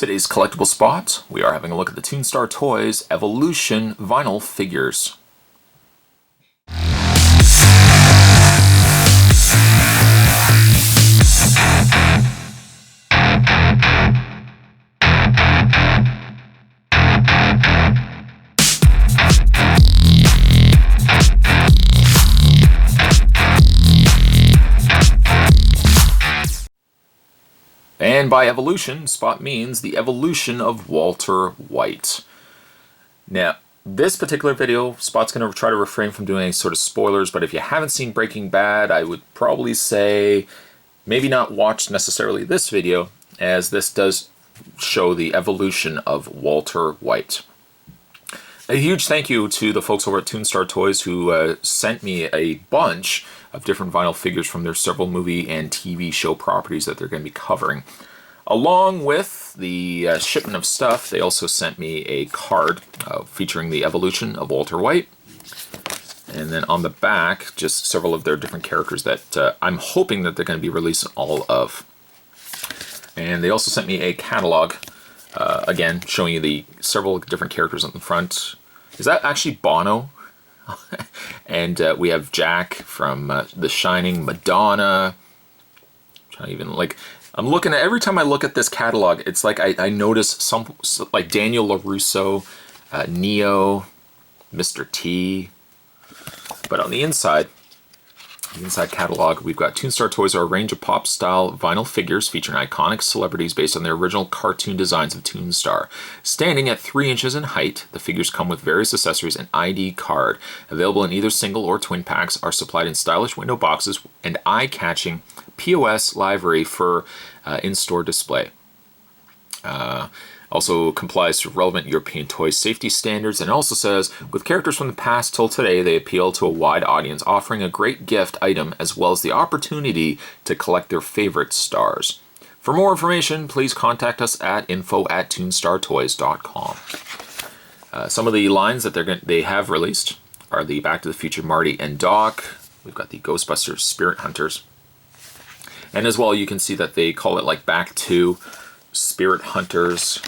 Today's collectible spot, we are having a look at the Toonstar Toys Evolution vinyl figures. And by evolution, Spot means the evolution of Walter White. Now, this particular video, Spot's going to try to refrain from doing any sort of spoilers, but if you haven't seen Breaking Bad, I would probably say maybe not watch necessarily this video, as this does show the evolution of Walter White. A huge thank you to the folks over at Toonstar Toys who sent me a bunch of different vinyl figures from their several movie and TV show properties that they're going to be covering. Along with the shipment of stuff, they also sent me a card featuring the evolution of Walter White. And then on the back, just several of their different characters that I'm hoping that they're going to be releasing all of. And they also sent me a catalog, again, showing you the several different characters on the front. Is that actually Bono? And we have Jack from The Shining, Madonna. I'm looking at, every time I look at this catalog, it's like I notice some, like Daniel LaRusso, Neo, Mr. T. But on the inside catalog, we've got Toonstar Toys are a range of pop-style vinyl figures featuring iconic celebrities based on the original cartoon designs of Toonstar. Standing at 3 inches in height, the figures come with various accessories and ID card. Available in either single or twin packs, are supplied in stylish window boxes and eye-catching POS livery for in-store display. Also complies to relevant European toy safety standards, and also says, with characters from the past till today, they appeal to a wide audience, offering a great gift item as well as the opportunity to collect their favorite stars. For more information, please contact us at info@toonstartoys.com. Some of the lines that they have released are the Back to the Future Marty and Doc. We've got the Ghostbusters Spirit Hunters. And as well, you can see that they call it like Back to Spirit Hunters,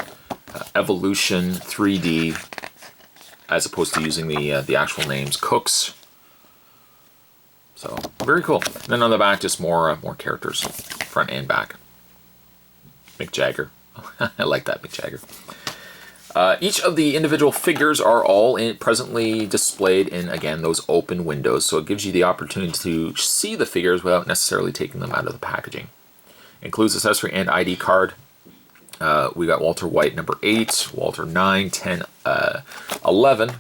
Evolution 3D, as opposed to using the actual names, Cooks. So very cool. And then on the back, just more characters, front and back. Mick Jagger, I like that, Mick Jagger. Each of the individual figures are all presently displayed in, again, those open windows, so it gives you the opportunity to see the figures without necessarily taking them out of the packaging. Includes accessory and ID card. We got Walter White number 8, Walter 9, 10, 11.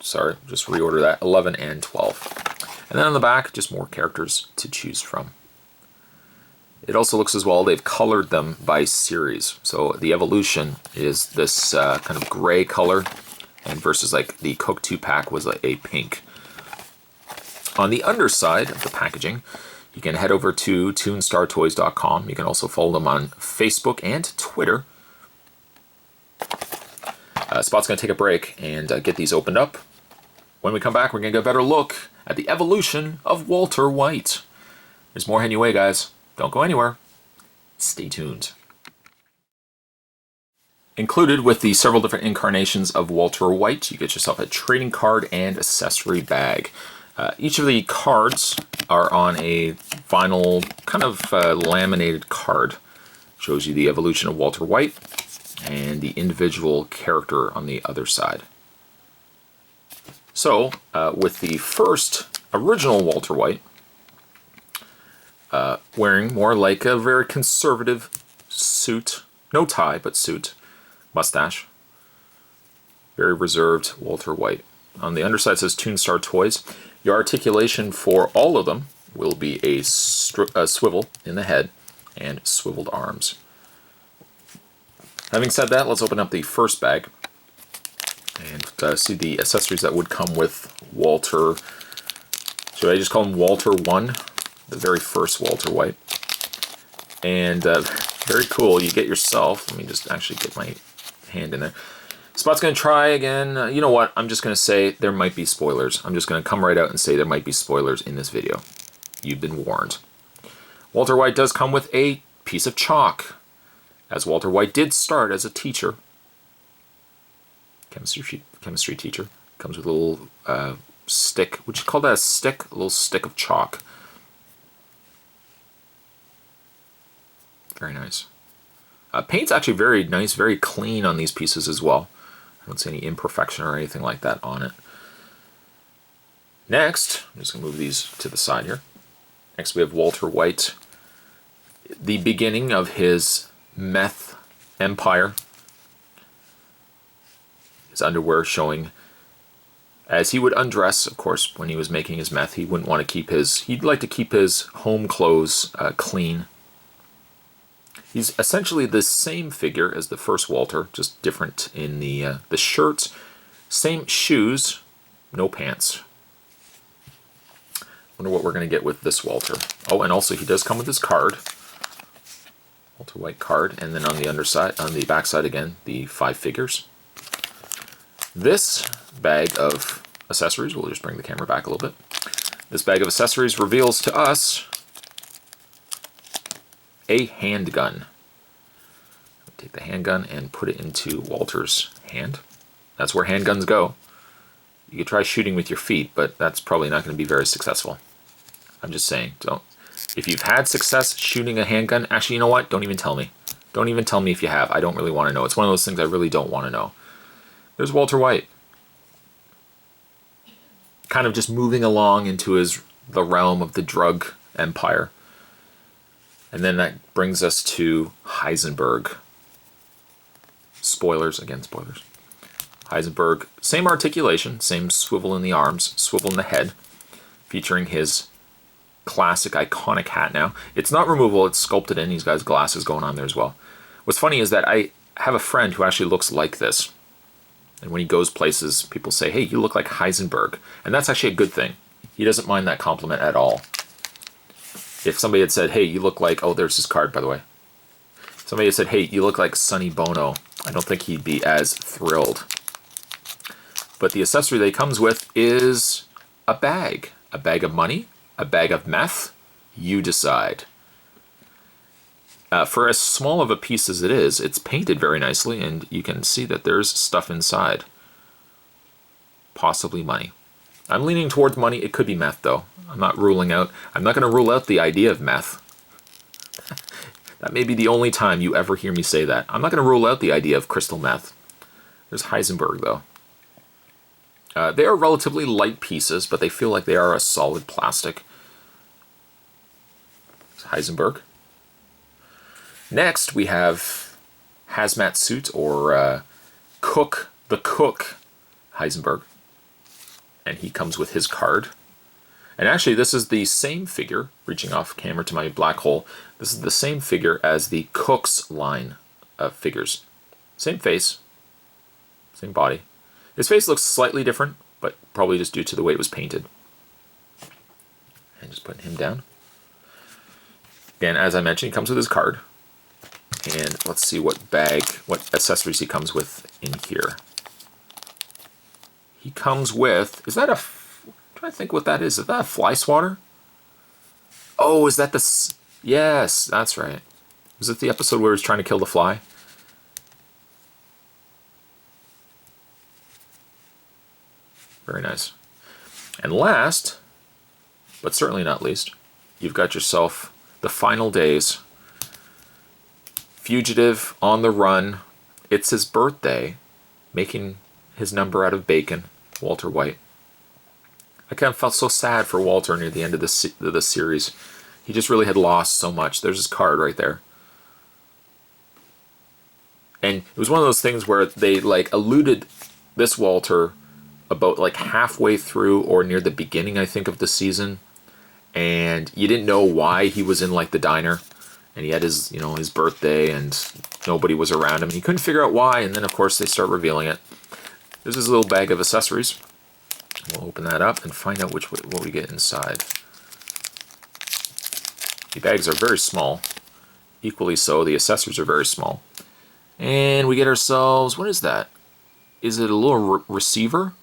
Just reorder that. 11 and 12. And then on the back, just more characters to choose from. It also looks as well, they've colored them by series. So the Evolution is this kind of gray color, and versus like the Coke 2-pack was a pink. On the underside of the packaging, you can head over to toonstartoys.com. You can also follow them on Facebook and Twitter. Spot's going to take a break and get these opened up. When we come back, we're going to get a better look at the evolution of Walter White. There's more heading your way, guys. Don't go anywhere. Stay tuned. Included with the several different incarnations of Walter White, you get yourself a trading card and accessory bag. Each of the cards are on a vinyl, kind of laminated card. Shows you the evolution of Walter White and the individual character on the other side. So, with the first original Walter White, wearing more like a very conservative suit, no tie, but suit, mustache. Very reserved Walter White. On the underside says Toonstar Toys. Your articulation for all of them will be a swivel in the head and swiveled arms. Having said that, let's open up the first bag and see the accessories that would come with Walter. Should I just call him Walter 1? The very first Walter White. And very cool, you get yourself, let me just actually get my hand in there. Spot's going to try again. You know what? I'm just going to say there might be spoilers. I'm just going to come right out and say there might be spoilers in this video. You've been warned. Walter White does come with a piece of chalk. as Walter White did start as a teacher, chemistry teacher. Comes with a little stick. Would you call that a stick? A little stick of chalk. Very nice. Paint's actually very nice, very clean on these pieces as well. I don't see any imperfection or anything like that on it. Next, I'm just going to move these to the side here. Next we have Walter White, the beginning of his meth empire. His underwear showing, as he would undress, of course, when he was making his meth, he wouldn't want to keep his, he'd like to keep his home clothes clean. He's essentially the same figure as the first Walter, just different in the shirts. Same shoes, no pants. Wonder what we're going to get with this Walter. Oh, and also he does come with his card. Walter White card. And then on the underside, on the back side again, the 5 figures. This bag of accessories, we'll just bring the camera back a little bit. This bag of accessories reveals to us a handgun. Take the handgun and put it into Walter's hand. That's where handguns go. You could try shooting with your feet, but that's probably not going to be very successful. I'm just saying, don't. If you've had success shooting a handgun, actually, you know what? Don't even tell me. Don't even tell me if you have. I don't really want to know. It's one of those things I really don't want to know. There's Walter White. Kind of just moving along into the realm of the drug empire. And then that brings us to Heisenberg. Spoilers, again, spoilers. Heisenberg, same articulation, same swivel in the arms, swivel in the head, featuring his classic, iconic hat now. It's not removable, it's sculpted in. He's got his glasses going on there as well. What's funny is that I have a friend who actually looks like this. And when he goes places, people say, hey, you look like Heisenberg. And that's actually a good thing. He doesn't mind that compliment at all. If somebody had said, hey, you look like, oh, there's his card, by the way. Somebody had said, hey, you look like Sonny Bono. I don't think he'd be as thrilled. But the accessory that he comes with is a bag. A bag of money, a bag of meth. You decide. For as small of a piece as it is, it's painted very nicely, and you can see that there's stuff inside. Possibly money. I'm leaning towards money. It could be meth, though. I'm not ruling out. I'm not going to rule out the idea of meth. That may be the only time you ever hear me say that. I'm not going to rule out the idea of crystal meth. There's Heisenberg, though. They are relatively light pieces, but they feel like they are a solid plastic. There's Heisenberg. Next, we have hazmat suit, or cook, the cook, Heisenberg. And he comes with his card. And actually, this is the same figure, reaching off camera to my black hole. This is the same figure as the Cook's line of figures. Same face, same body. His face looks slightly different, but probably just due to the way it was painted. And just putting him down. Again, as I mentioned, he comes with his card. And let's see what accessories he comes with in here. He comes with, is that a, I'm trying to think what that is. Is that a fly swatter? Oh, is that the, yes, that's right. Was it the episode where he was trying to kill the fly? Very nice. And last, but certainly not least, you've got yourself the final days. Fugitive, on the run. It's his birthday, making his number out of bacon. Walter White. I kind of felt so sad for Walter near the end of the series. He just really had lost so much. There's his card right there. And it was one of those things where they like alluded this Walter about like halfway through or near the beginning, I think, of the season. And you didn't know why he was in like the diner. And he had his, you know, his birthday and nobody was around him. And he couldn't figure out why. And then, of course, they start revealing it. There's his little bag of accessories. We'll open that up and find out what we get inside. The bags are very small. Equally so, the accessories are very small. And we get ourselves, what is that? Is it a little receiver?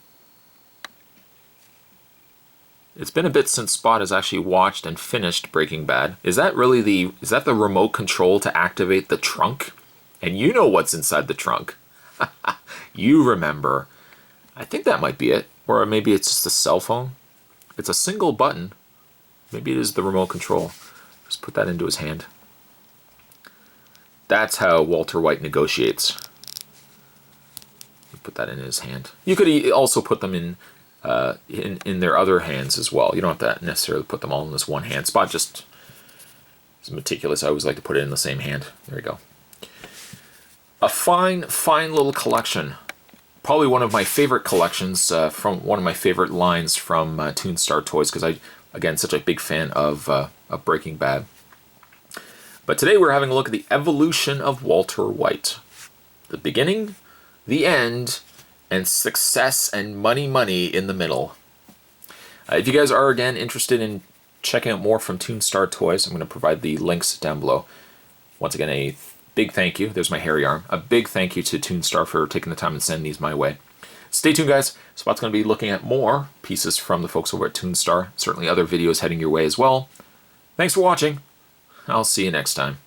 It's been a bit since Spot has actually watched and finished Breaking Bad. Is that really is that the remote control to activate the trunk And you know what's inside the trunk. You remember. I think that might be it. Or maybe it's just a cell phone. It's a single button. Maybe it is the remote control. Just put that into his hand. That's how Walter White negotiates. You put that in his hand. You could also put them in their other hands as well. You don't have to necessarily put them all in this one hand. Spot just is meticulous. I always like to put it in the same hand. There we go. A fine, fine little collection. Probably one of my favorite collections from one of my favorite lines from Toonstar Toys, because again, such a big fan of Breaking Bad. But today we're having a look at the evolution of Walter White. The beginning, the end, and success and money in the middle. If you guys are, again, interested in checking out more from Toonstar Toys, I'm going to provide the links down below. Once again, a big thank you. There's my hairy arm. A big thank you to Toonstar for taking the time and sending these my way. Stay tuned, guys. Spot's going to be looking at more pieces from the folks over at Toonstar. Certainly other videos heading your way as well. Thanks for watching. I'll see you next time.